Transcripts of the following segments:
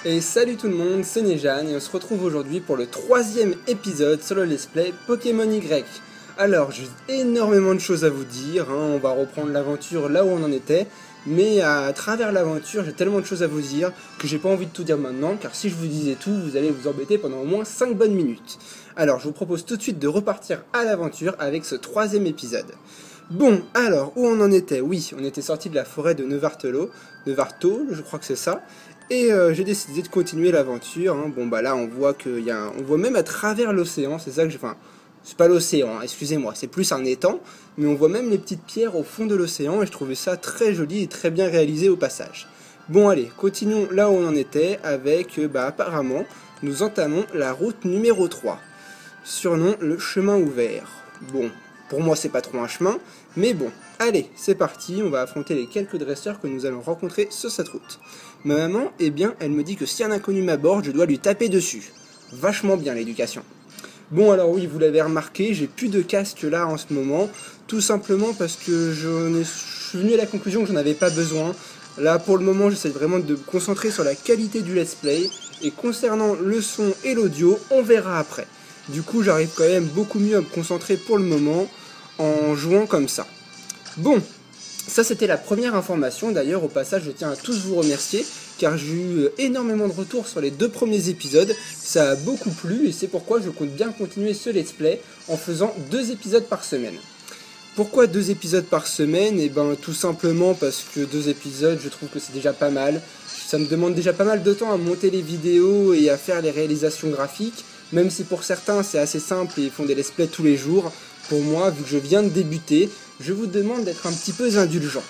Et salut tout le monde, c'est Nejan et on se retrouve aujourd'hui pour le troisième épisode sur le let's play Pokémon Y. Alors j'ai énormément de choses à vous dire, on va reprendre l'aventure là où on en était, mais à travers l'aventure j'ai tellement de choses à vous dire que j'ai pas envie de tout dire maintenant, car si je vous disais tout, vous allez vous embêter pendant au moins 5 bonnes minutes. Alors je vous propose tout de suite de repartir à l'aventure avec ce troisième épisode. Bon, alors, où on en était? Oui, on était sorti de la forêt de Nevartolo, je crois que c'est ça, et j'ai décidé de continuer l'aventure. Bon, bah là, on voit on voit même à travers l'océan, c'est ça que j'ai... Enfin, c'est pas l'océan, excusez-moi, c'est plus un étang, mais on voit même les petites pierres au fond de l'océan, et je trouvais ça très joli et très bien réalisé au passage. Bon, allez, continuons là où on en était, avec, apparemment, nous entamons la route numéro 3, surnom le chemin ouvert. Bon, pour moi, c'est pas trop un chemin, mais bon, allez, c'est parti, on va affronter les quelques dresseurs que nous allons rencontrer sur cette route. Ma maman, eh bien, elle me dit que si un inconnu m'aborde, je dois lui taper dessus. Vachement bien l'éducation. Bon, alors oui, vous l'avez remarqué, j'ai plus de casque là en ce moment, tout simplement parce que je suis venu à la conclusion que j'en avais pas besoin. Là, pour le moment, j'essaie vraiment de me concentrer sur la qualité du let's play, et concernant le son et l'audio, on verra après. Du coup, j'arrive quand même beaucoup mieux à me concentrer pour le moment en jouant comme ça. Bon, ça c'était la première information. D'ailleurs, au passage, je tiens à tous vous remercier car j'ai eu énormément de retours sur les 2 premiers épisodes. Ça a beaucoup plu et c'est pourquoi je compte bien continuer ce let's play en faisant 2 épisodes par semaine. Pourquoi 2 épisodes par semaine? Eh ben, tout simplement parce que 2 épisodes, je trouve que c'est déjà pas mal. Ça me demande déjà pas mal de temps à monter les vidéos et à faire les réalisations graphiques. Même si pour certains c'est assez simple et ils font des let's play tous les jours, pour moi, vu que je viens de débuter, je vous demande d'être un petit peu indulgent.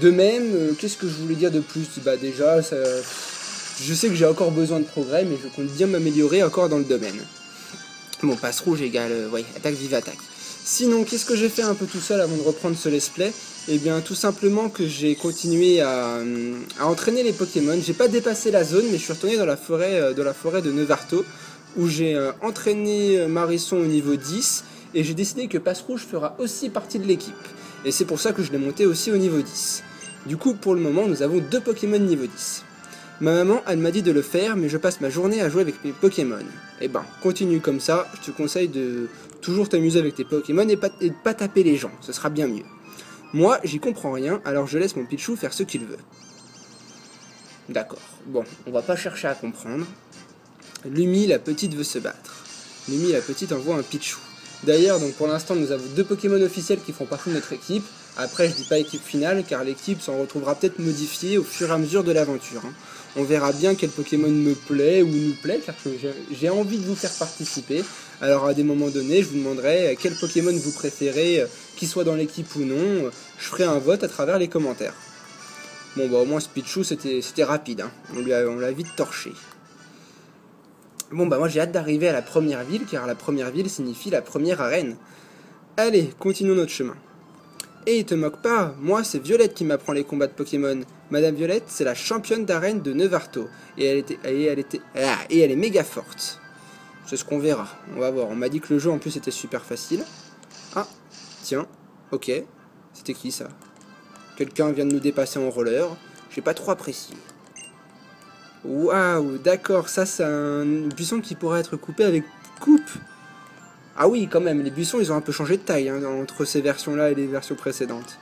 De même, qu'est-ce que je voulais dire de plus? Bah déjà, je sais que j'ai encore besoin de progrès, mais je compte bien m'améliorer encore dans le domaine. Bon, passe rouge égale, attaque vive attaque. Sinon, qu'est-ce que j'ai fait un peu tout seul avant de reprendre ce let's play? Eh bien, tout simplement que j'ai continué à entraîner les Pokémon. J'ai pas dépassé la zone, mais je suis retourné dans la forêt de Nevarto, où j'ai entraîné Marisson au niveau 10, et j'ai décidé que Passe-Rouge fera aussi partie de l'équipe. Et c'est pour ça que je l'ai monté aussi au niveau 10. Du coup, pour le moment, nous avons 2 Pokémon niveau 10. Ma maman, elle m'a dit de le faire, mais je passe ma journée à jouer avec mes Pokémon. Eh ben, continue comme ça, je te conseille de toujours t'amuser avec tes Pokémon et de pas taper les gens, ce sera bien mieux. Moi, j'y comprends rien, alors je laisse mon Pichou faire ce qu'il veut. D'accord, bon, on va pas chercher à comprendre. Lumi, la petite, veut se battre. Lumi, la petite, envoie un Pichou. D'ailleurs, donc pour l'instant, nous avons 2 Pokémon officiels qui font partie de notre équipe. Après, je dis pas équipe finale, car l'équipe s'en retrouvera peut-être modifiée au fur et à mesure de l'aventure. On verra bien quel Pokémon me plaît ou nous plaît, car j'ai envie de vous faire participer. Alors à des moments donnés, je vous demanderai quel Pokémon vous préférez, qu'il soit dans l'équipe ou non. Je ferai un vote à travers les commentaires. Bon, bah au moins ce Pichou, c'était rapide, on l'a vite torché. Bon bah moi j'ai hâte d'arriver à la première ville, car la première ville signifie la première arène. Allez, continuons notre chemin. Et te moque pas, moi c'est Violette qui m'apprend les combats de Pokémon. Madame Violette, c'est la championne d'arène de Nevarto, et elle est méga forte. C'est ce qu'on verra, on va voir. On m'a dit que le jeu en plus était super facile. Ah, tiens, ok, c'était qui ça? Quelqu'un vient de nous dépasser en roller, j'ai pas trop apprécié. Waouh, d'accord, ça c'est un buisson qui pourrait être coupé avec coupe. Ah oui, quand même, les buissons ils ont un peu changé de taille entre ces versions-là et les versions précédentes.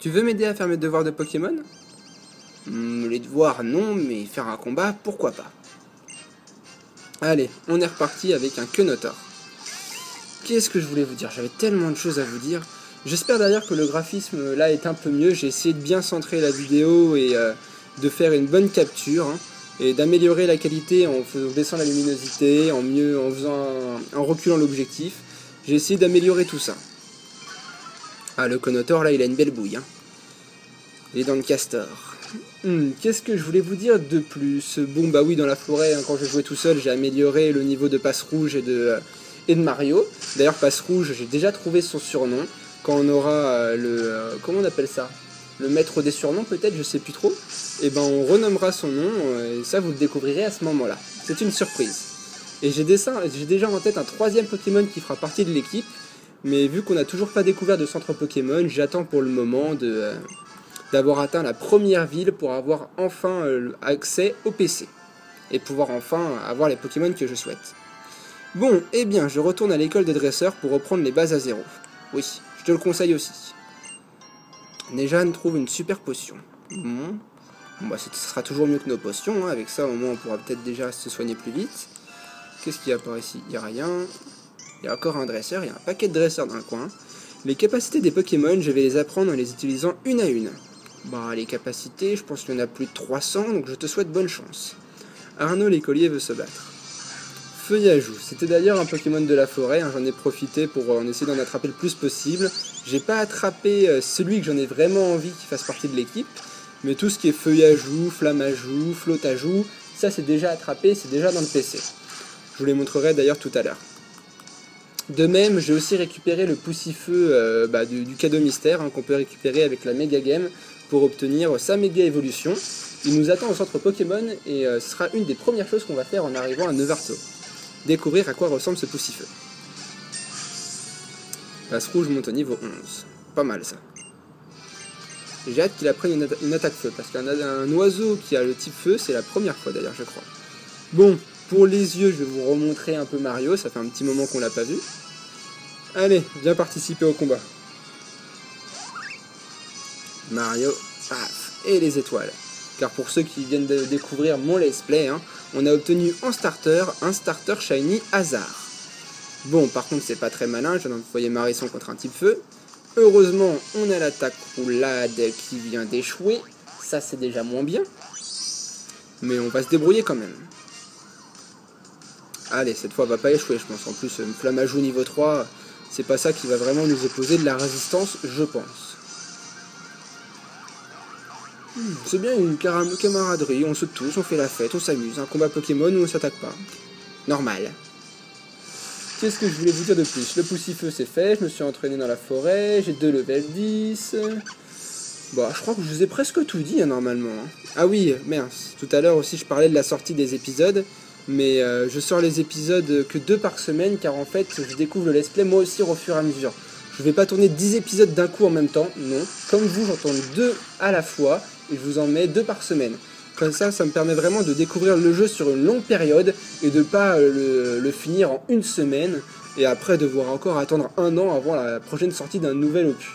Tu veux m'aider à faire mes devoirs de Pokémon? Les devoirs non, mais faire un combat, pourquoi pas. Allez, on est reparti avec un Quenotor. Qu'est-ce que je voulais vous dire? J'avais tellement de choses à vous dire. J'espère d'ailleurs que le graphisme là est un peu mieux. J'ai essayé de bien centrer la vidéo et de faire une bonne capture et d'améliorer la qualité en baissant la luminosité, en reculant l'objectif. J'ai essayé d'améliorer tout ça. Ah, le Quenotor là il a une belle bouille. Il est dans le castor. Qu'est-ce que je voulais vous dire de plus? Bon bah oui, dans la forêt, quand je jouais tout seul, j'ai amélioré le niveau de Passe-Rouge et de Mario. D'ailleurs Passe-Rouge, j'ai déjà trouvé son surnom. Quand on aura comment on appelle ça? Le maître des surnoms peut-être, je sais plus trop. Et ben on renommera son nom, et ça vous le découvrirez à ce moment-là. C'est une surprise. Et j'ai déjà en tête un 3e Pokémon qui fera partie de l'équipe. Mais vu qu'on n'a toujours pas découvert de centre Pokémon, j'attends pour le moment d'avoir atteint la première ville pour avoir enfin accès au PC. Et pouvoir enfin avoir les Pokémon que je souhaite. Bon, eh bien, je retourne à l'école des dresseurs pour reprendre les bases à zéro. Oui, je te le conseille aussi. Nejane trouve une super potion. Bon, bah, ce sera toujours mieux que nos potions, hein. Avec ça, au moins, on pourra peut-être déjà se soigner plus vite. Qu'est-ce qu'il y a par ici? Il n'y a rien. Il y a encore un dresseur, il y a un paquet de dresseurs dans le coin. Les capacités des Pokémon, je vais les apprendre en les utilisant une à une. Bah, les capacités, je pense qu'il y en a plus de 300, donc je te souhaite bonne chance. Arnaud l'écolier veut se battre. Feuillajou, c'était d'ailleurs un Pokémon de la forêt, hein, j'en ai profité pour en essayer d'en attraper le plus possible. J'ai pas attrapé celui que j'en ai vraiment envie qui fasse partie de l'équipe, mais tout ce qui est Feuillajou, Flammajou, Flottajou, ça c'est déjà attrapé, c'est déjà dans le PC. Je vous les montrerai d'ailleurs tout à l'heure. De même, j'ai aussi récupéré le Poussifeu du cadeau mystère, hein, qu'on peut récupérer avec la Mega Game pour obtenir sa Méga Évolution. Il nous attend au centre Pokémon et ce sera une des premières choses qu'on va faire en arrivant à Nevarto. Découvrir à quoi ressemble ce Poussifeu. Passe rouge monte au niveau 11. Pas mal ça. J'ai hâte qu'il apprenne une attaque feu, parce qu'un oiseau qui a le type feu, c'est la première fois d'ailleurs, je crois. Bon, pour les yeux, je vais vous remontrer un peu Mario, ça fait un petit moment qu'on l'a pas vu. Allez, viens participer au combat. Mario, paf, et les étoiles. Car pour ceux qui viennent de découvrir mon let's play, hein, on a obtenu en starter un starter shiny hasard. Bon, par contre, c'est pas très malin, je viens d'envoyer Marisson contre un type feu. Heureusement, on a l'attaque roulade qui vient d'échouer. Ça, c'est déjà moins bien. Mais on va se débrouiller quand même. Allez, cette fois, elle va pas échouer, je pense. En plus, une Flammajou niveau 3, c'est pas ça qui va vraiment nous opposer de la résistance, je pense. C'est bien une camaraderie, on se touche, on fait la fête, on s'amuse. Un combat Pokémon où on s'attaque pas. Normal. Qu'est-ce que je voulais vous dire de plus? Le Poussifeu c'est fait, je me suis entraîné dans la forêt, j'ai 2 level 10. Bon, je crois que je vous ai presque tout dit, hein, normalement. Ah oui, merde, tout à l'heure aussi je parlais de la sortie des épisodes. Mais je sors les épisodes que 2 par semaine, car en fait je découvre le let's play moi aussi au fur et à mesure. Je vais pas tourner 10 épisodes d'un coup en même temps, non. Comme vous, j'en tourne 2 à la fois, et je vous en mets 2 par semaine. Comme ça me permet vraiment de découvrir le jeu sur une longue période, et de pas le finir en une semaine, et après devoir encore attendre 1 an avant la prochaine sortie d'un nouvel opus.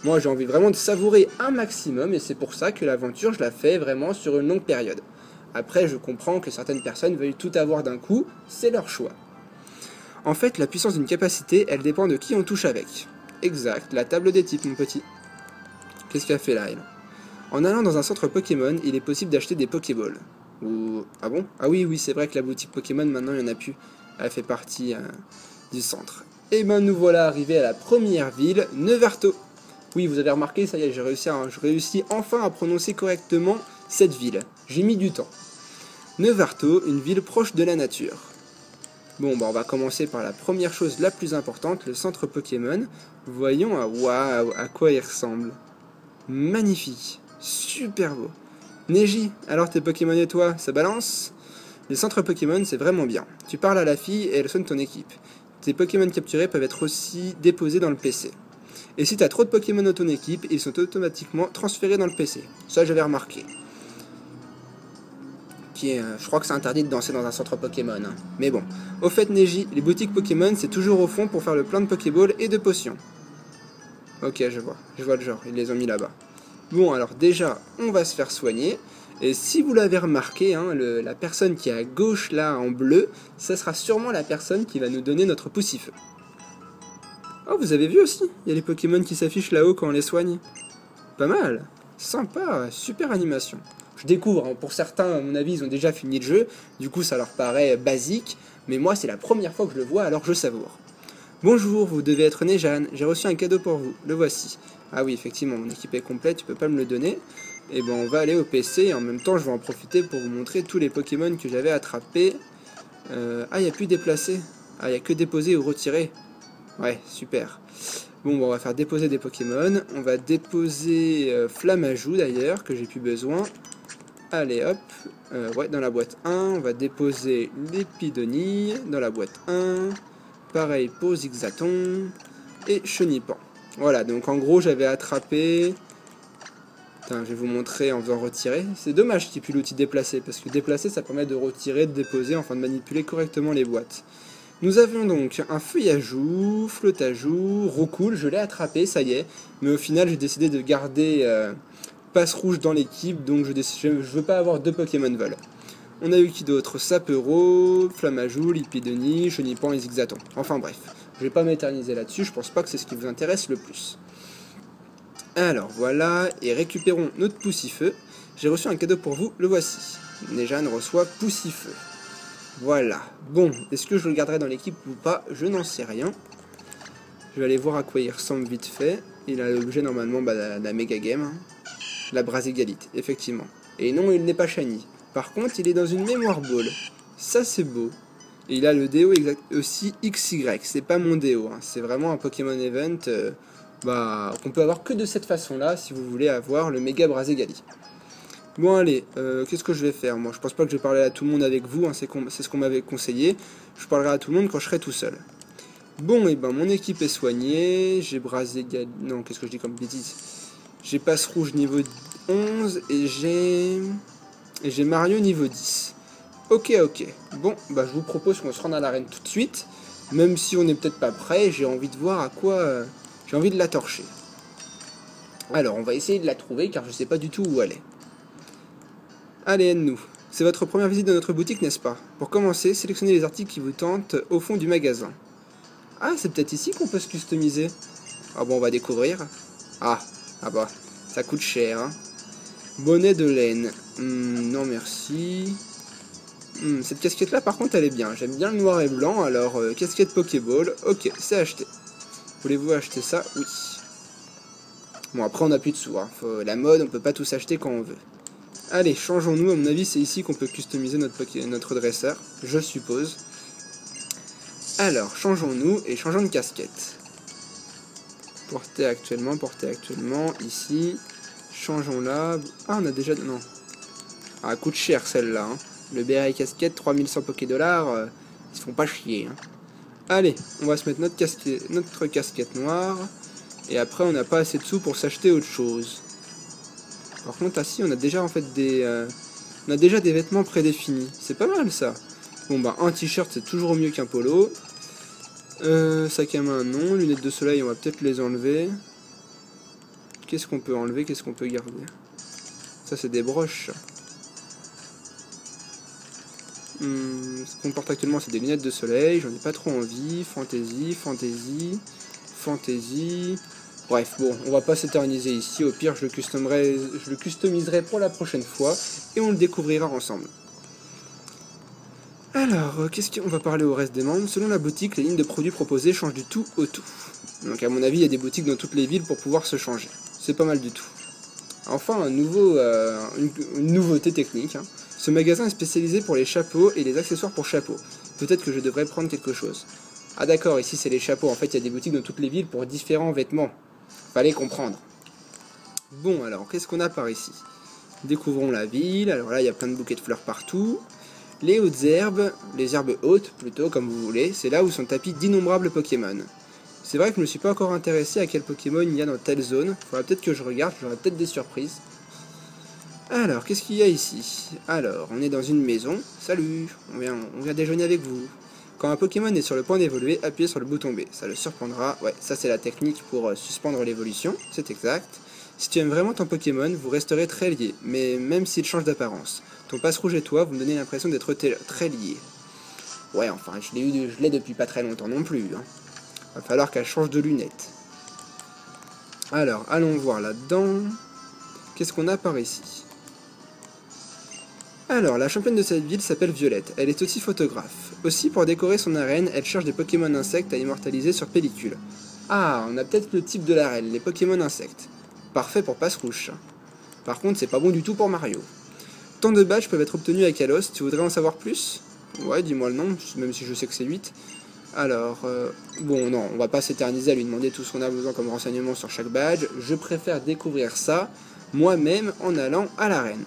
Moi j'ai envie vraiment de savourer un maximum, et c'est pour ça que l'aventure je la fais vraiment sur une longue période. Après je comprends que certaines personnes veuillent tout avoir d'un coup, c'est leur choix. En fait la puissance d'une capacité, elle dépend de qui on touche avec. Exact, la table des types mon petit. Qu'est-ce qu'elle fait là elle? En allant dans un centre Pokémon, il est possible d'acheter des Pokéballs. Ah bon? Ah oui, c'est vrai que la boutique Pokémon, maintenant, il n'y en a plus. Elle fait partie du centre. Et ben nous voilà arrivés à la première ville, Nevarto. Oui, vous avez remarqué, ça y est, j'ai réussi enfin à prononcer correctement cette ville. J'ai mis du temps. Nevarto, une ville proche de la nature. Bon, bah on va commencer par la première chose la plus importante, le centre Pokémon. Voyons à quoi il ressemble. Magnifique, super beau. Neji, alors tes Pokémon et toi, ça balance? Les centres Pokémon, c'est vraiment bien. Tu parles à la fille et elle sonne ton équipe. Tes Pokémon capturés peuvent être aussi déposés dans le PC. Et si tu as trop de Pokémon dans ton équipe, ils sont automatiquement transférés dans le PC. Ça, j'avais remarqué. Je crois que c'est interdit de danser dans un centre Pokémon. Hein. Mais bon. Au fait, Neji, les boutiques Pokémon, c'est toujours au fond pour faire le plein de Pokéballs et de potions. Ok, je vois le genre, ils les ont mis là-bas. Bon, alors déjà, on va se faire soigner. Et si vous l'avez remarqué, hein, la personne qui est à gauche là en bleu, ça sera sûrement la personne qui va nous donner notre Poussifeu. Oh, vous avez vu aussi? Il y a les Pokémon qui s'affichent là-haut quand on les soigne. Pas mal. Sympa, super animation. Je découvre, hein, pour certains, à mon avis, ils ont déjà fini le jeu. Du coup, ça leur paraît basique. Mais moi, c'est la première fois que je le vois, alors je savoure. Bonjour, vous devez être Nejane. J'ai reçu un cadeau pour vous. Le voici. Ah oui, effectivement, mon équipe est complète, tu peux pas me le donner. Et ben, on va aller au PC et en même temps, je vais en profiter pour vous montrer tous les Pokémon que j'avais attrapés. Ah, il n'y a plus déplacer. Ah, il n'y a que déposer ou retirer. Ouais, super. Bon, on va faire déposer des Pokémon. On va déposer Flammajou d'ailleurs, que j'ai plus besoin. Allez, hop. Ouais, dans la boîte 1. On va déposer l'Épidonille dans la boîte 1. Pareil pour Zigzaton et Chenipan. Voilà, donc en gros, j'avais attrapé Putain, je vais vous montrer en faisant retirer. C'est dommage qu'il n'y ait plus l'outil déplacer, parce que déplacer, ça permet de retirer, de déposer, enfin de manipuler correctement les boîtes. Nous avions donc un feuillajou, flottajou, roucoule, je l'ai attrapé, ça y est. Mais au final, j'ai décidé de garder passe rouge dans l'équipe, donc je veux pas avoir 2 Pokémon vol. On a eu qui d'autre? Sapero, Flammajou, Lipidoni, Chenipan et Zigzaton. Enfin bref, je vais pas m'éterniser là-dessus, je pense pas que c'est ce qui vous intéresse le plus. Alors voilà, et récupérons notre Poussifeu. J'ai reçu un cadeau pour vous, le voici. Nejane reçoit Poussifeu. Voilà. Bon, est-ce que je le garderai dans l'équipe ou pas? Je n'en sais rien. Je vais aller voir à quoi il ressemble vite fait. Il a l'objet normalement la Mega Game. Hein. La Braségalite, effectivement. Et non, il n'est pas shiny. Par contre, il est dans une mémoire ball. Ça, c'est beau. Et il a le déo aussi XY. C'est pas mon déo. Hein. C'est vraiment un Pokémon Event qu'on peut avoir que de cette façon-là si vous voulez avoir le Méga Braségali. Bon allez, qu'est-ce que je vais faire? Moi, je pense pas que je vais parler à tout le monde avec vous, hein, c'est ce qu'on m'avait conseillé. Je parlerai à tout le monde quand je serai tout seul. Bon, et ben mon équipe est soignée, j'ai Braségali... Non, qu'est-ce que je dis comme bêtise? J'ai Passe Rouge niveau 11 et j'ai Mario niveau 10. Ok. Bon, bah je vous propose qu'on se rende à l'arène tout de suite. Même si on n'est peut-être pas prêt, j'ai envie de voir à quoi... j'ai envie de la torcher. Alors, on va essayer de la trouver car je sais pas du tout où elle est. Allez, aide-nous. C'est votre première visite dans notre boutique, n'est-ce pas? Pour commencer, sélectionnez les articles qui vous tentent au fond du magasin. Ah, c'est peut-être ici qu'on peut se customiser. Ah bon, on va découvrir. Ah bah, ça coûte cher, hein. Bonnet de laine. Non, merci. Cette casquette-là, par contre, elle est bien. J'aime bien le noir et blanc, alors casquette Pokéball. Ok, c'est acheté. Voulez-vous acheter ça? Oui. Bon, après, on n'a plus de sous. Hein. La mode, on peut pas tout s'acheter quand on veut. Allez, changeons-nous. À mon avis, c'est ici qu'on peut customiser notre dresseur, je suppose. Alors, changeons-nous et changeons de casquette. Portée actuellement, ici. Changeons-la. Ah, on a déjà... Non. Ah, elle coûte cher, celle-là. Hein. Le béret casquette, 3100 Poké-dollars, ils se font pas chier. Hein. Allez, on va se mettre notre casquette noire. Et après, on n'a pas assez de sous pour s'acheter autre chose. Par contre, si, on a déjà en fait on a déjà des vêtements prédéfinis. C'est pas mal ça. Bon bah un t-shirt c'est toujours mieux qu'un polo. Sac à main non. Lunettes de soleil on va peut-être les enlever. Qu'est-ce qu'on peut enlever? Qu'est-ce qu'on peut garder? Ça c'est des broches. Ce qu'on porte actuellement c'est des lunettes de soleil. J'en ai pas trop envie. Fantaisie. Bref, bon, on va pas s'éterniser ici, au pire je le customiserai pour la prochaine fois, et on le découvrira ensemble. Alors, qu'est-ce qu'on va parler au reste des membres? Selon la boutique, les lignes de produits proposées changent du tout au tout. Donc à mon avis, il y a des boutiques dans toutes les villes pour pouvoir se changer. C'est pas mal du tout. Enfin, une nouveauté technique. Hein. Ce magasin est spécialisé pour les chapeaux et les accessoires pour chapeaux. Peut-être que je devrais prendre quelque chose. Ah d'accord, ici c'est les chapeaux. En fait, il y a des boutiques dans toutes les villes pour différents vêtements. Fallait comprendre. Bon, alors, qu'est-ce qu'on a par ici? Découvrons la ville. Alors là, il y a plein de bouquets de fleurs partout. Les hautes herbes, les herbes hautes, plutôt, comme vous voulez, c'est là où sont tapis d'innombrables Pokémon. C'est vrai que je me suis pas encore intéressé à quel Pokémon il y a dans telle zone. Faudra peut-être que je regarde, j'aurai peut-être des surprises. Alors, qu'est-ce qu'il y a ici? Alors, on est dans une maison. Salut, on vient déjeuner avec vous. Quand un Pokémon est sur le point d'évoluer, appuyez sur le bouton B. Ça le surprendra. Ouais, ça c'est la technique pour suspendre l'évolution, c'est exact. Si tu aimes vraiment ton Pokémon, vous resterez très liés, mais même s'il change d'apparence. Ton Passe Rouge et toi, vous me donnez l'impression d'être très liés. Ouais, enfin, je l'ai depuis pas très longtemps non plus. Hein. Va falloir qu'elle change de lunettes. Alors, allons voir là-dedans. Qu'est-ce qu'on a par ici? Alors, la championne de cette ville s'appelle Violette, elle est aussi photographe. Aussi, pour décorer son arène, elle cherche des Pokémon insectes à immortaliser sur pellicule. Ah, on a peut-être le type de l'arène, les Pokémon insectes. Parfait pour Passe Rouge. Par contre, c'est pas bon du tout pour Mario. Tant de badges peuvent être obtenus à Kalos, tu voudrais en savoir plus? Ouais, dis-moi le nom, même si je sais que c'est 8. Alors, bon, non, on va pas s'éterniser à lui demander tout ce qu'on a besoin comme renseignement sur chaque badge. Je préfère découvrir ça moi-même en allant à l'arène.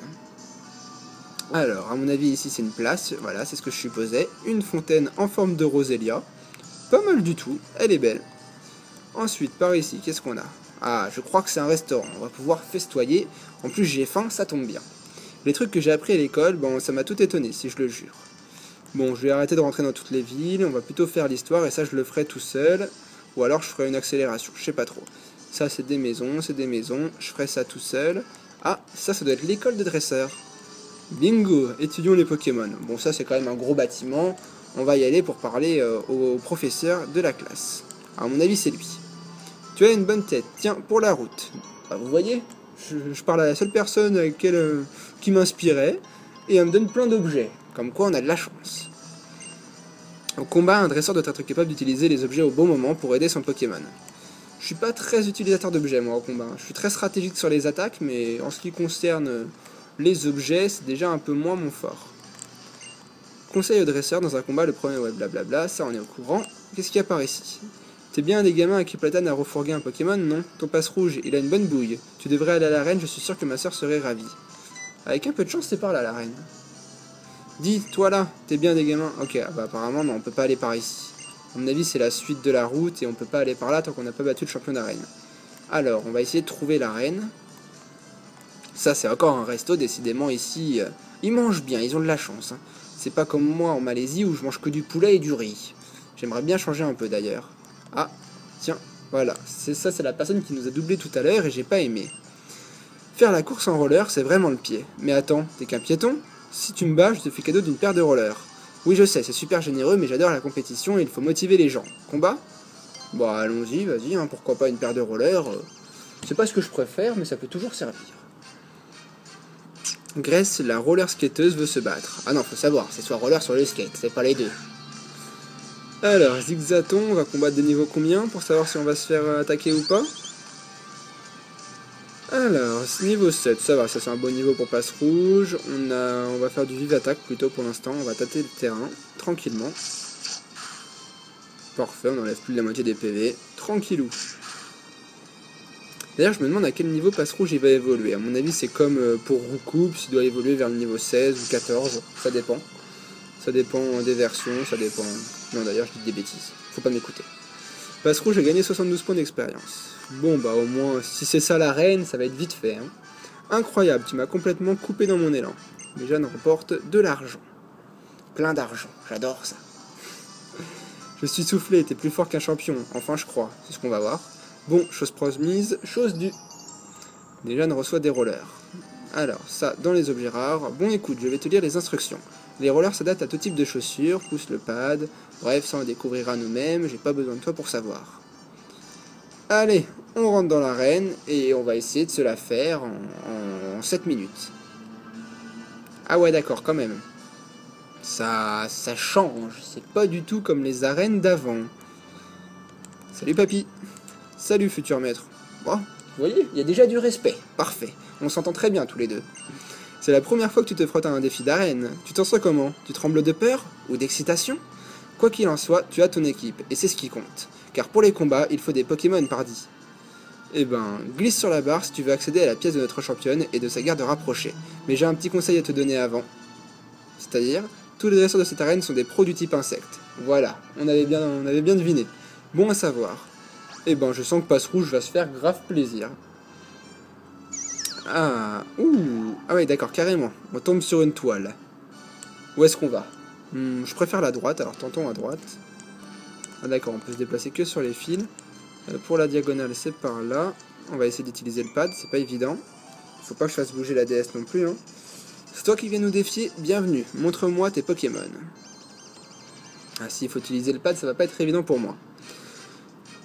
Alors, à mon avis, ici c'est une place, voilà, c'est ce que je supposais. Une fontaine en forme de Rosélia. Pas mal du tout, elle est belle. Ensuite, par ici, qu'est-ce qu'on a? Ah, je crois que c'est un restaurant, on va pouvoir festoyer. En plus j'ai faim, ça tombe bien. Les trucs que j'ai appris à l'école, bon ça m'a tout étonné, si je le jure. Bon, je vais arrêter de rentrer dans toutes les villes, on va plutôt faire l'histoire, et ça je le ferai tout seul. Ou alors je ferai une accélération, je sais pas trop. Ça c'est des maisons, je ferai ça tout seul. Ah, ça doit être l'école de dresseurs. Bingo, étudions les Pokémon. Bon, ça c'est quand même un gros bâtiment. On va y aller pour parler au professeur de la classe. À mon avis, c'est lui. Tu as une bonne tête, tiens, pour la route. Bah, vous voyez, je parle à la seule personne qui m'inspirait, et elle me donne plein d'objets. Comme quoi, on a de la chance. Au combat, un dresseur doit être capable d'utiliser les objets au bon moment pour aider son Pokémon. Je suis pas très utilisateur d'objets, moi, au combat. Je suis très stratégique sur les attaques, mais en ce qui concerne les objets, c'est déjà un peu moins mon fort. Conseil au dresseur dans un combat, le premier, ouais, blablabla, ça on est au courant. Qu'est-ce qu'il y a par ici? T'es bien des gamins à qui Platane a refourgué un Pokémon, non? Ton passe rouge, il a une bonne bouille. Tu devrais aller à l'arène, je suis sûr que ma soeur serait ravie. Avec un peu de chance, c'est par là l'arène. Dis, toi là, t'es bien des gamins? Ok, bah apparemment, non, on peut pas aller par ici. À mon avis, c'est la suite de la route et on peut pas aller par là tant qu'on n'a pas battu le champion d'arène. Alors, on va essayer de trouver l'arène. Ça, c'est encore un resto, décidément, ici. Ils mangent bien, ils ont de la chance. Hein. C'est pas comme moi en Malaisie où je mange que du poulet et du riz. J'aimerais bien changer un peu d'ailleurs. Ah, tiens, voilà. C'est la personne qui nous a doublé tout à l'heure et j'ai pas aimé. Faire la course en roller, c'est vraiment le pied. Mais attends, t'es qu'un piéton? Si tu me bats, je te fais cadeau d'une paire de rollers. Oui, je sais, c'est super généreux, mais j'adore la compétition et il faut motiver les gens. Combat? Bon, allons-y, vas-y, hein, pourquoi pas une paire de rollers. C'est pas ce que je préfère, mais ça peut toujours servir. Grace, la roller skateuse, veut se battre. Ah non, faut savoir, c'est soit roller, soit le skate, c'est pas les deux. Alors, Zigzaton, on va combattre de niveau combien pour savoir si on va se faire attaquer ou pas? Alors, niveau 7, ça va, ça c'est un bon niveau pour passe rouge. On va faire du vive attaque plutôt pour l'instant, on va tâter le terrain, tranquillement. Parfait, on enlève plus de la moitié des PV, tranquillou. D'ailleurs, je me demande à quel niveau passe rouge il va évoluer. À mon avis, c'est comme pour Roucoupe, il doit évoluer vers le niveau 16 ou 14, ça dépend. Ça dépend des versions, ça dépend... Non, d'ailleurs, je dis des bêtises, faut pas m'écouter. Passe rouge a gagné 72 points d'expérience. Bon, bah au moins, si c'est ça la reine, ça va être vite fait. Hein. Incroyable, tu m'as complètement coupé dans mon élan. Les jeunes remportent de l'argent. Plein d'argent, j'adore ça. Je suis soufflé, t'es plus fort qu'un champion, enfin je crois, c'est ce qu'on va voir. Bon, chose promise, chose due. Les jeunes reçoivent des rollers. Alors, ça, dans les objets rares. Bon, écoute, je vais te lire les instructions. Les rollers s'adaptent à tout type de chaussures, pousse le pad. Bref, ça on découvrira nous-mêmes, j'ai pas besoin de toi pour savoir. Allez, on rentre dans l'arène et on va essayer de se la faire en 7 minutes. Ah ouais, d'accord, quand même. Ça change, c'est pas du tout comme les arènes d'avant. Salut papy. Salut futur maître. Bon, vous voyez, il y a déjà du respect. Parfait, on s'entend très bien tous les deux. C'est la première fois que tu te frottes à un défi d'arène. Tu t'en sens comment? Tu trembles de peur? Ou d'excitation? Quoi qu'il en soit, tu as ton équipe, et c'est ce qui compte. Car pour les combats, il faut des Pokémon pardi. Eh ben, glisse sur la barre si tu veux accéder à la pièce de notre championne et de sa garde rapprochée. Mais j'ai un petit conseil à te donner avant. C'est-à-dire, tous les dresseurs de cette arène sont des pros du type insecte. Voilà, on avait bien deviné. Bon à savoir. Eh ben, je sens que Passe Rouge va se faire grave plaisir. Ah, ouh, ah ouais, d'accord, carrément. On tombe sur une toile. Où est-ce qu'on va? Je préfère la droite, alors tentons à droite. Ah d'accord, on peut se déplacer que sur les fils. Pour la diagonale, c'est par là. On va essayer d'utiliser le pad, c'est pas évident. Faut pas que je fasse bouger la DS non plus. Hein. C'est toi qui viens nous défier, bienvenue. Montre-moi tes Pokémon. Ah, s'il faut utiliser le pad, ça va pas être évident pour moi.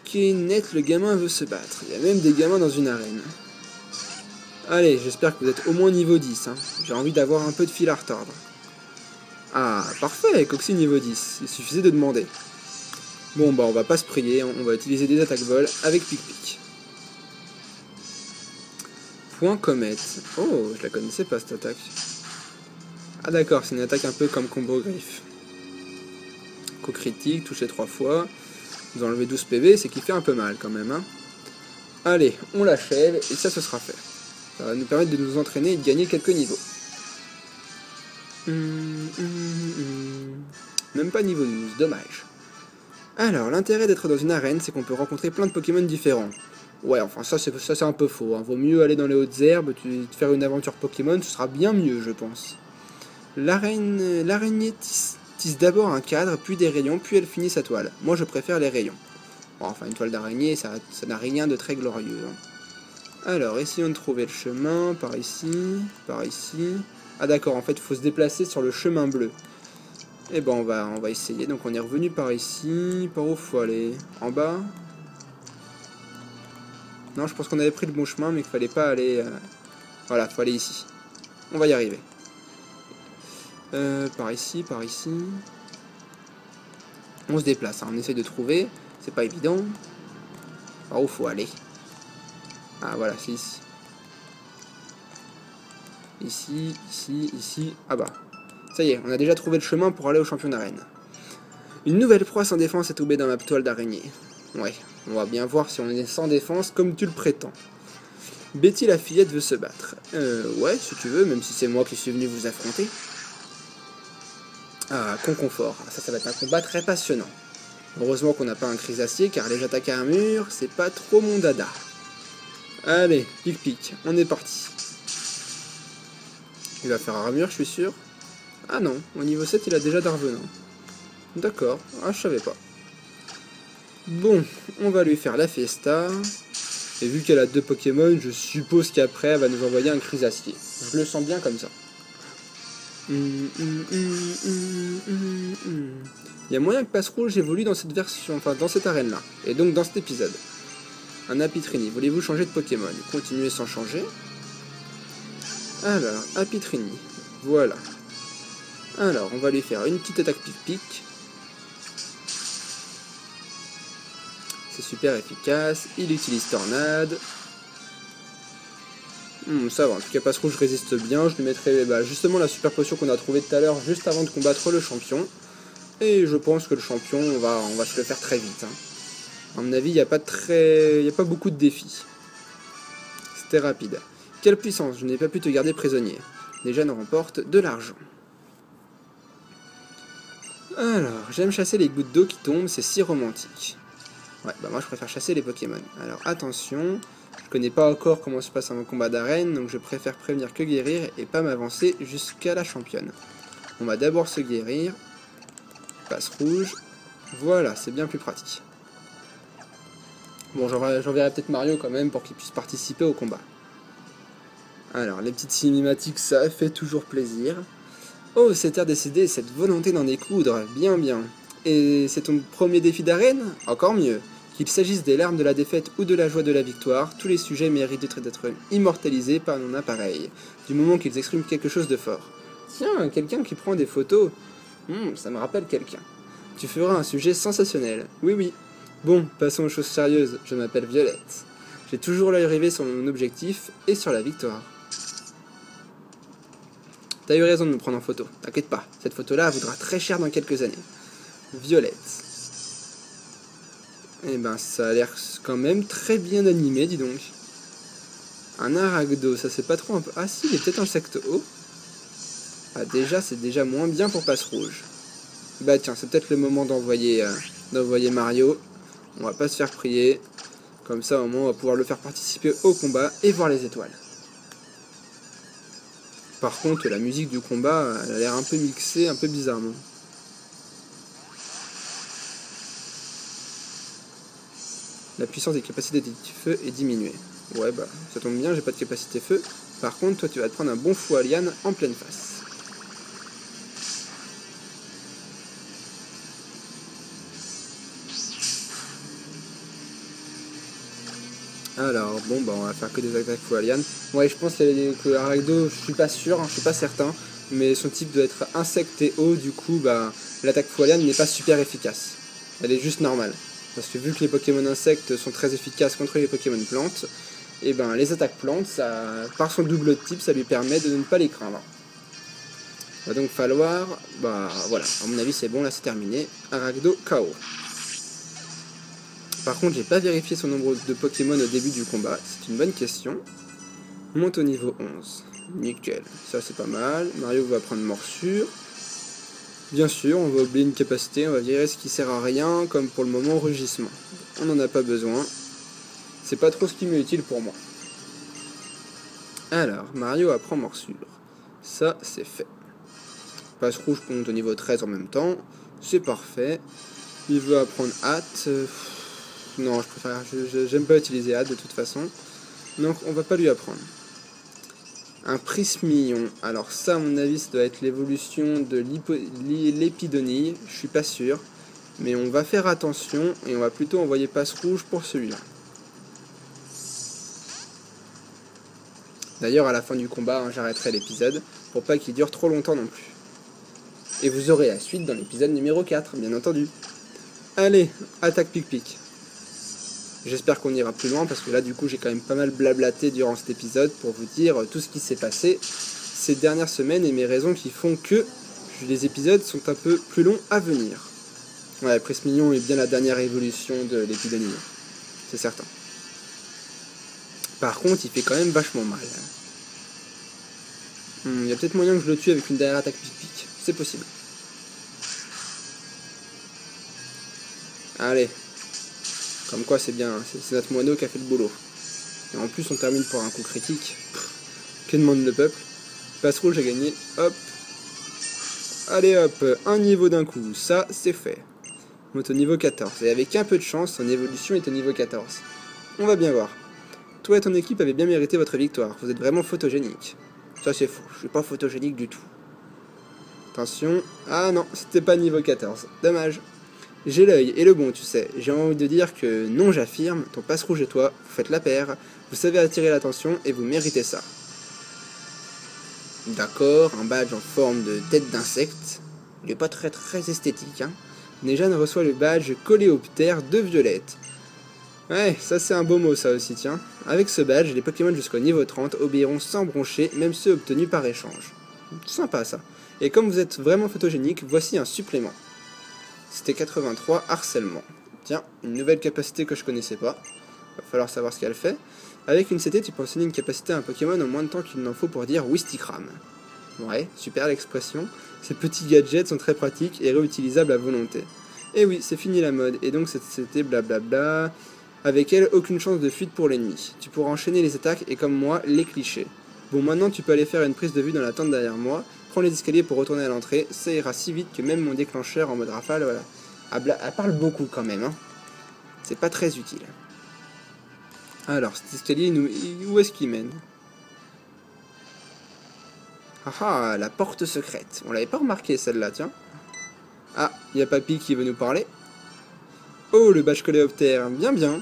Kenneth, le gamin veut se battre. Il y a même des gamins dans une arène. Allez, j'espère que vous êtes au moins niveau 10. Hein. J'ai envie d'avoir un peu de fil à retordre. Ah, parfait, Coxy niveau 10. Il suffisait de demander. Bon, bah on va pas se prier, on va utiliser des attaques vol avec Pic-Pic. Point comète. Oh, je la connaissais pas cette attaque. Ah d'accord, c'est une attaque un peu comme combo griffe. Coup critique, touché 3 fois. Vous enlevez 12 PV, c'est qu'il fait un peu mal quand même. Hein. Allez, on l'achève et ça, ce sera fait. Ça va nous permettre de nous entraîner et de gagner quelques niveaux. Même pas niveau 12, dommage. Alors, l'intérêt d'être dans une arène, c'est qu'on peut rencontrer plein de Pokémon différents. Ouais, enfin ça c'est un peu faux, hein. Vaut mieux aller dans les hautes herbes, te faire une aventure Pokémon, ce sera bien mieux, je pense. L'araignée tisse d'abord un cadre, puis des rayons, puis elle finit sa toile. Moi je préfère les rayons. Bon, enfin une toile d'araignée, ça n'a rien de très glorieux, hein. Alors, essayons de trouver le chemin, par ici, par ici. Ah d'accord, en fait il faut se déplacer sur le chemin bleu. Et ben on va essayer, donc on est revenu par ici, par où faut aller? En bas? Non, je pense qu'on avait pris le bon chemin, mais qu'il fallait pas aller... Voilà, faut aller ici. On va y arriver. Par ici, par ici. On se déplace, hein. On essaie de trouver. C'est pas évident. Par où faut aller? Ah voilà, c'est ici. Ici, ici, ici. Ah bah. Ça y est, on a déjà trouvé le chemin pour aller au champion d'arène. Une nouvelle proie sans défense est tombée dans ma toile d'araignée. Ouais, on va bien voir si on est sans défense comme tu le prétends. Betty la fillette veut se battre. Ouais, si tu veux, même si c'est moi qui suis venu vous affronter. Ah, Conconfort. Ça va être un combat très passionnant. Heureusement qu'on n'a pas un Crisacier, car les attaques à un mur, c'est pas trop mon dada. Allez, pic, on est parti. Il va faire armure, je suis sûr. Ah non, au niveau 7, il a déjà d'arvenant. D'accord, ah, je savais pas. Bon, on va lui faire la fiesta. Et vu qu'elle a 2 Pokémon, je suppose qu'après, elle va nous envoyer un Crisacier. Je le sens bien comme ça. Il y a moyen que Passe-Rouge évolue dans cette version, enfin dans cette arène-là, et donc dans cet épisode. Un Apitrini, voulez-vous changer de Pokémon? Continuez sans changer. Alors, Apitrini, voilà. Alors, on va lui faire une petite attaque pic-pic. C'est super efficace, il utilise Tornade. Ça va, en tout cas Passe-Rouge résiste bien, je lui mettrai justement la super potion qu'on a trouvée tout à l'heure juste avant de combattre le champion. Et je pense que le champion, on va se le faire très vite, hein. À mon avis, il n'y a pas beaucoup de défis. C'était rapide. Quelle puissance, je n'ai pas pu te garder prisonnier. Les jeunes remportent de l'argent. Alors, j'aime chasser les gouttes d'eau qui tombent, c'est si romantique. Ouais, bah moi je préfère chasser les Pokémon. Alors attention, je connais pas encore comment se passe un combat d'arène, donc je préfère prévenir que guérir et pas m'avancer jusqu'à la championne. On va d'abord se guérir. Passe-Rouge. Voilà, c'est bien plus pratique. Bon, j'enverrai peut-être Mario quand même pour qu'il puisse participer au combat. Alors, les petites cinématiques, ça fait toujours plaisir. Oh, cet air décidé, cette volonté d'en découdre, bien. Et c'est ton premier défi d'arène? Encore mieux. Qu'il s'agisse des larmes de la défaite ou de la joie de la victoire, tous les sujets méritent d'être immortalisés par mon appareil, du moment qu'ils expriment quelque chose de fort. Tiens, quelqu'un qui prend des photos. Ça me rappelle quelqu'un. Tu feras un sujet sensationnel. Oui. Bon, passons aux choses sérieuses. Je m'appelle Violette. J'ai toujours l'œil rivé sur mon objectif et sur la victoire. T'as eu raison de me prendre en photo. T'inquiète pas, cette photo-là vaudra très cher dans quelques années. Violette. Eh ben, ça a l'air quand même très bien animé, dis donc. Un Aragdo, ça c'est pas trop un peu... Ah si, il est peut-être insecte eau. Ah déjà, c'est déjà moins bien pour Passe-Rouge. Bah tiens, c'est peut-être le moment d'envoyer Mario. On va pas se faire prier. Comme ça, au moins, on va pouvoir le faire participer au combat et voir les étoiles. Par contre, la musique du combat, elle a l'air un peu mixée, un peu bizarrement. La puissance des capacités de feu est diminuée. Ouais, bah, ça tombe bien, j'ai pas de capacité feu. Par contre, toi, tu vas te prendre un bon fou à liane en pleine face. Alors, bon, bah, on va faire que des attaques fou à liane. Ouais, je pense que Aragdo, je suis pas sûr, hein, je suis pas certain. Mais son type doit être insecte et eau, du coup, bah, l'attaque fou à liane n'est pas super efficace. Elle est juste normale. Parce que vu que les Pokémon insectes sont très efficaces contre les Pokémon plantes, et ben les attaques plantes, par son double type, ça lui permet de ne pas les craindre. Il va donc falloir... Bah voilà, à mon avis c'est bon, là c'est terminé. Aragdo KO. Par contre, j'ai pas vérifié son nombre de Pokémon au début du combat, c'est une bonne question. Monte au niveau 11. Nickel, ça c'est pas mal. Mario va prendre morsure. Bien sûr, on va oublier une capacité, on va virer ce qui sert à rien, comme pour le moment rugissement. On n'en a pas besoin. c'est pas trop ce qui m'est utile pour moi. Alors, Mario apprend morsure. Ça, c'est fait. Passe rouge pour monter au niveau 13 en même temps. C'est parfait. Il veut apprendre hâte. Non, je préfère. J'aime pas utiliser hâte de toute façon. Donc, on va pas lui apprendre. Un prismillon. Alors, ça, à mon avis, ça doit être l'évolution de l'épidonille. Je suis pas sûr. Mais on va faire attention et on va plutôt envoyer passe rouge pour celui-là. D'ailleurs, à la fin du combat, hein, j'arrêterai l'épisode pour pas qu'il dure trop longtemps non plus. Et vous aurez la suite dans l'épisode numéro 4, bien entendu. Allez, attaque pic-pic. J'espère qu'on ira plus loin parce que là, du coup, j'ai quand même pas mal blablaté durant cet épisode pour vous dire tout ce qui s'est passé ces dernières semaines et mes raisons qui font que les épisodes sont un peu plus longs à venir. Ouais, Prismillon est bien la dernière évolution de l'épidémie, c'est certain. Par contre, il fait quand même vachement mal. Il y a peut-être moyen que je le tue avec une dernière attaque pic-pic. C'est possible. Allez. Comme quoi, c'est bien. C'est notre moineau qui a fait le boulot. Et en plus, on termine pour un coup critique. Que demande le peuple? Passe rouge, j'ai gagné. Hop. Allez hop. Un niveau d'un coup. Ça, c'est fait. On est au niveau 14. Et avec un peu de chance, son évolution est au niveau 14. On va bien voir. Toi et ton équipe avez bien mérité votre victoire. Vous êtes vraiment photogénique. Ça, c'est faux. Je suis pas photogénique du tout. Attention. Ah non, c'était pas niveau 14. Dommage. J'ai l'œil et le bon, tu sais. J'ai envie de dire que non, j'affirme, ton passe rouge et toi, vous faites la paire, vous savez attirer l'attention et vous méritez ça. D'accord, un badge en forme de tête d'insecte. Il est pas très esthétique, hein. Nejane reçoit le badge Coléoptère de Violette. Ouais, ça c'est un beau mot ça aussi, tiens. Avec ce badge, les Pokémon jusqu'au niveau 30 obéiront sans broncher, même ceux obtenus par échange. Sympa ça. Et comme vous êtes vraiment photogénique, voici un supplément. C'était 83, harcèlement. Tiens, une nouvelle capacité que je connaissais pas. Va falloir savoir ce qu'elle fait. Avec une CT, tu peux enseigner une capacité à un Pokémon en moins de temps qu'il n'en faut pour dire Wistikram. Ouais, super l'expression. Ces petits gadgets sont très pratiques et réutilisables à volonté. Et oui, c'est fini la mode, et donc cette CT blablabla. Avec elle, aucune chance de fuite pour l'ennemi. Tu pourras enchaîner les attaques et comme moi, les clichés. Bon, maintenant tu peux aller faire une prise de vue dans la tente derrière moi. Prends les escaliers pour retourner à l'entrée. Ça ira si vite que même mon déclencheur en mode rafale, voilà. Elle parle beaucoup quand même, hein. C'est pas très utile. Alors, cet escalier, où est-ce qu'il mène? Ah, la porte secrète. On l'avait pas remarqué celle-là, tiens. Ah, il y a Papy qui veut nous parler. Oh, le badge Coléoptère, bien bien.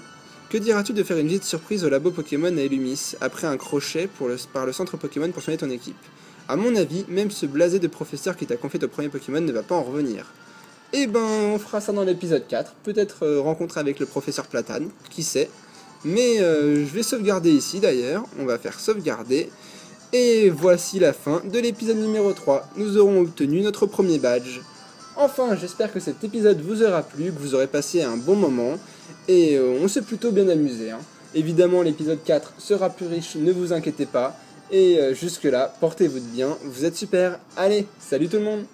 Que diras-tu de faire une visite surprise au labo Pokémon à Illumis, après un crochet par le centre Pokémon pour soigner ton équipe? A mon avis, même ce blasé de professeur qui t'a confié ton premier Pokémon ne va pas en revenir. Eh ben, on fera ça dans l'épisode 4, peut-être rencontrer avec le professeur Platane, qui sait. Mais je vais sauvegarder ici d'ailleurs, on va faire sauvegarder. Et voici la fin de l'épisode numéro 3, nous aurons obtenu notre premier badge. Enfin, j'espère que cet épisode vous aura plu, que vous aurez passé un bon moment, et on s'est plutôt bien amusé. Hein. Évidemment, l'épisode 4 sera plus riche, ne vous inquiétez pas, et jusque là, portez-vous bien, vous êtes super. Allez, salut tout le monde!